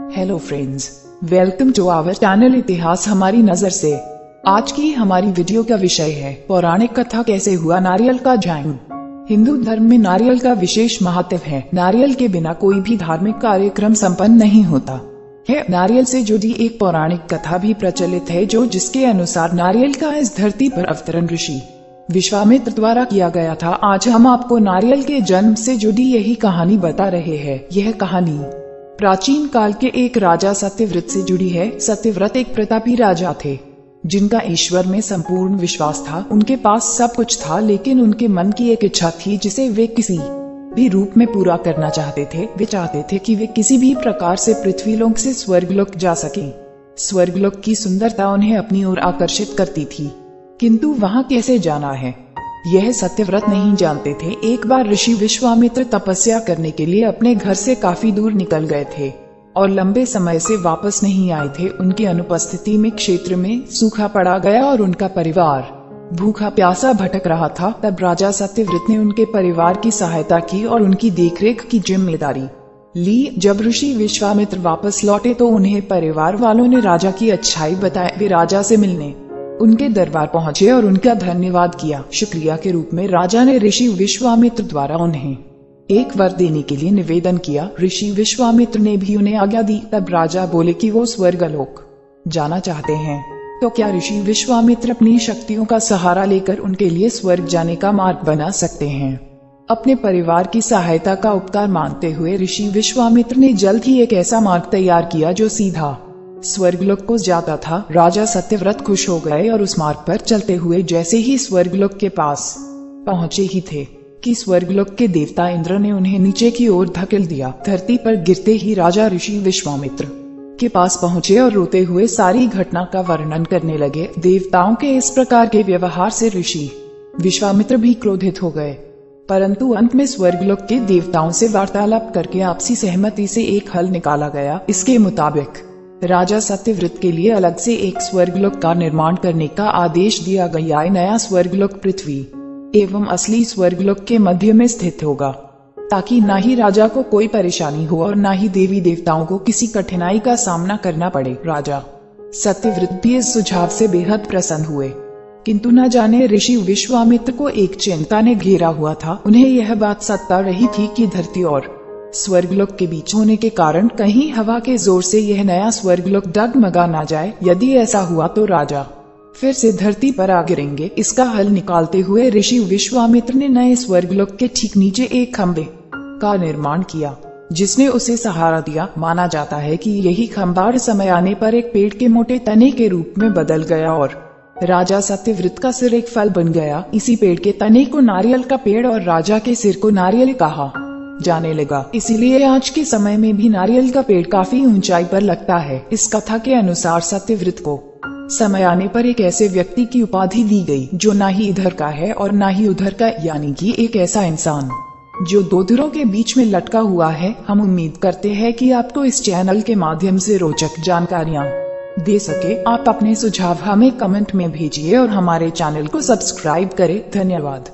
Hello friends, welcome to our channel इतिहास हमारी नजर से। आज की हमारी वीडियो का विषय है पौराणिक कथा कैसे हुआ नारियल का जन्म। हिंदू धर्म में नारियल का विशेष महत्व है। नारियल के बिना कोई भी धार्मिक कार्यक्रम संपन्न नहीं होता है। नारियल से जुड़ी एक पौराणिक कथा भी प्रचलित है जिसके अनुसार नारियल का इस धरती पर अवतरण ऋषि विश्वामित्र द्वारा किया गया था। आज हम आपको नारियल के जन्म से जुड़ी यही कहानी बता रहे हैं। यह कहानी प्राचीन काल के एक राजा सत्यव्रत से जुड़ी है। सत्यव्रत एक प्रतापी राजा थे जिनका ईश्वर में संपूर्ण विश्वास था। उनके पास सब कुछ था, लेकिन उनके मन की एक इच्छा थी जिसे वे किसी भी रूप में पूरा करना चाहते थे। वे चाहते थे कि वे किसी भी प्रकार से पृथ्वीलोक से स्वर्गलोक जा सकें। स्वर्गलोक की सुंदरता उन्हें अपनी ओर आकर्षित करती थी, किंतु वहां कैसे जाना है यह सत्यव्रत नहीं जानते थे। एक बार ऋषि विश्वामित्र तपस्या करने के लिए अपने घर से काफी दूर निकल गए थे और लंबे समय से वापस नहीं आए थे। उनकी अनुपस्थिति में क्षेत्र में सूखा पड़ा गया और उनका परिवार भूखा प्यासा भटक रहा था। तब राजा सत्यव्रत ने उनके परिवार की सहायता की और उनकी देखरेख की जिम्मेदारी ली। जब ऋषि विश्वामित्र वापस लौटे तो उन्हें परिवार वालों ने राजा की अच्छाई बताई। वे राजा से मिलने उनके दरबार पहुंचे और उनका धन्यवाद किया। शुक्रिया के रूप में राजा ने ऋषि विश्वामित्र द्वारा उन्हें एक वर देने के लिए निवेदन किया। ऋषि विश्वामित्र ने भी उन्हें आज्ञा दी। तब राजा बोले कि वो स्वर्गलोक जाना चाहते हैं। तो क्या ऋषि विश्वामित्र अपनी शक्तियों का सहारा लेकर उनके लिए स्वर्ग जाने का मार्ग बना सकते हैं? अपने परिवार की सहायता का उपकार मानते हुए ऋषि विश्वामित्र ने जल्द ही एक ऐसा मार्ग तैयार किया जो सीधा स्वर्गलोक को जाता था। राजा सत्यव्रत खुश हो गए और उस मार्ग पर चलते हुए जैसे ही स्वर्गलोक के पास पहुंचे ही थे कि स्वर्गलोक के देवता इंद्र ने उन्हें नीचे की ओर धकेल दिया। धरती पर गिरते ही राजा ऋषि विश्वामित्र के पास पहुंचे और रोते हुए सारी घटना का वर्णन करने लगे। देवताओं के इस प्रकार के व्यवहार से ऋषि विश्वामित्र भी क्रोधित हो गए, परंतु अंत में स्वर्गलोक के देवताओं से वार्तालाप करके आपसी सहमति से एक हल निकाला गया। इसके मुताबिक राजा सत्यव्रत के लिए अलग से एक स्वर्गलोक का निर्माण करने का आदेश दिया गया। नया स्वर्गलोक पृथ्वी एवं असली स्वर्गलोक के मध्य में स्थित होगा, ताकि न ही राजा को कोई परेशानी हो और न ही देवी देवताओं को किसी कठिनाई का सामना करना पड़े। राजा सत्यव्रत भी इस सुझाव से बेहद प्रसन्न हुए, किंतु न जाने ऋषि विश्वामित्र को एक चिंता ने घेरा हुआ था। उन्हें यह बात सता रही थी कि धरती और स्वर्गलोक के बीच होने के कारण कहीं हवा के जोर से यह नया स्वर्गलोक डगमगा ना जाए। यदि ऐसा हुआ तो राजा फिर से धरती पर आ गिरेंगे। इसका हल निकालते हुए ऋषि विश्वामित्र ने नए स्वर्गलोक के ठीक नीचे एक खंबे का निर्माण किया, जिसने उसे सहारा दिया। माना जाता है कि यही खंबा समय आने पर एक पेड़ के मोटे तने के रूप में बदल गया और राजा सत्यव्रत का सिर एक फल बन गया। इसी पेड़ के तने को नारियल का पेड़ और राजा के सिर को नारियल कहा जाने लगा। इसीलिए आज के समय में भी नारियल का पेड़ काफी ऊंचाई पर लगता है। इस कथा के अनुसार सत्यव्रत को समय आने पर एक ऐसे व्यक्ति की उपाधि दी गई जो ना ही इधर का है और ना ही उधर का, यानी कि एक ऐसा इंसान जो दो ध्रुवों के बीच में लटका हुआ है। हम उम्मीद करते हैं कि आपको इस चैनल के माध्यम से रोचक जानकारियाँ दे सके। आप अपने सुझाव हमें कमेंट में भेजिए और हमारे चैनल को सब्सक्राइब करें। धन्यवाद।